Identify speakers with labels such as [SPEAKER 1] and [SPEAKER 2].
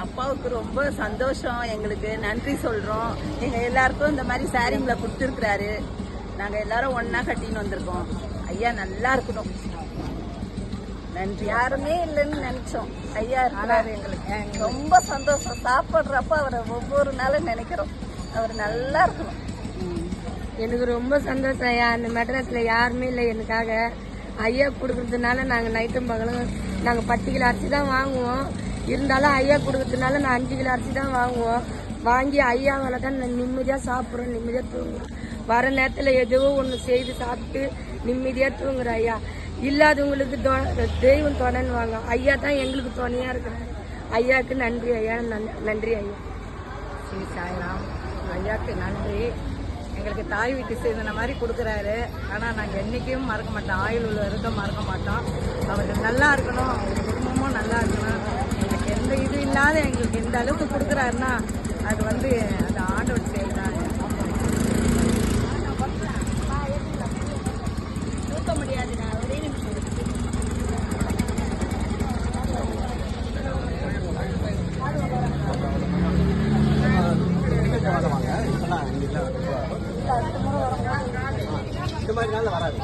[SPEAKER 1] அப்பாவுக்கு ரொம்ப சந்தோஷம். எங்களுக்கு நன்றி சொல்றோம். எங்க எல்லாருக்கும் இந்த மாதிரி சாரிங்களை கொடுத்துருக்கிறாரு. நாங்க எல்லாரும் ஒன்னா கட்டின்னு வந்திருக்கோம். ஐயா நல்லா இருக்கணும். நன்றி. யாருமே இல்லைன்னு நினைச்சோம், ஐயா இருக்கிறாரு. எங்களுக்கு ரொம்ப சந்தோஷம். சாப்பிட்றப்ப அவரை ஒவ்வொரு நாளும் நினைக்கிறோம். அவர் நல்லா இருக்கணும்.
[SPEAKER 2] எனக்கு ரொம்ப சந்தோஷம் ஐயா. அந்த மெட்ராஸ்ல யாருமே இல்லை எனக்காக. ஐயா கொடுக்கறதுனால நாங்கள் நைட்டும் பகலும் நாங்கள் 10 கிலோ அரிசி தான் வாங்குவோம். இருந்தாலும் ஐயா கொடுக்கறதுனால நான் 5 கிலோ அரிசி தான் வாங்குவோம். வாங்கி ஐயாவால் தான் நான் நிம்மதியாக சாப்பிட்றோம், நிம்மதியாக தூங்குறோம். வர நேரத்தில் ஏதோ ஒன்று செய்து சாப்பிட்டு நிம்மதியாக தூங்குறோம். ஐயா இல்லாதவங்களுக்கு தெய்வம் துணைன்னு வாங்க. ஐயா தான் எங்களுக்கு துணையாக இருக்கிறாரு. ஐயாவுக்கு நன்றி ஐயா, நன்றி ஐயா.
[SPEAKER 1] ஸ்ரீ சாய்ராம். ஐயாவுக்கு நன்றி. எங்களுக்கு தாய் வீட்டு சேர்ந்த மாதிரி கொடுக்குறாரு. ஆனால் நாங்கள் என்றைக்கும் மறக்க மாட்டோம். ஆயுள் உள்ள வரைக்கும் மறக்க மாட்டோம். அவர் நல்லா இருக்கணும், அவங்க குடும்பமும் நல்லா இருக்கணும். எங்களுக்கு எந்த இது இல்லாத எங்களுக்கு எந்த அளவுக்கு கொடுக்குறாருன்னா அது வந்து அந்த ஆண்டோட செயல் தான். தூக்க முடியாது. நான் ஒரே நிமிஷம்
[SPEAKER 3] இந்த மாதிரி நாள் வராது.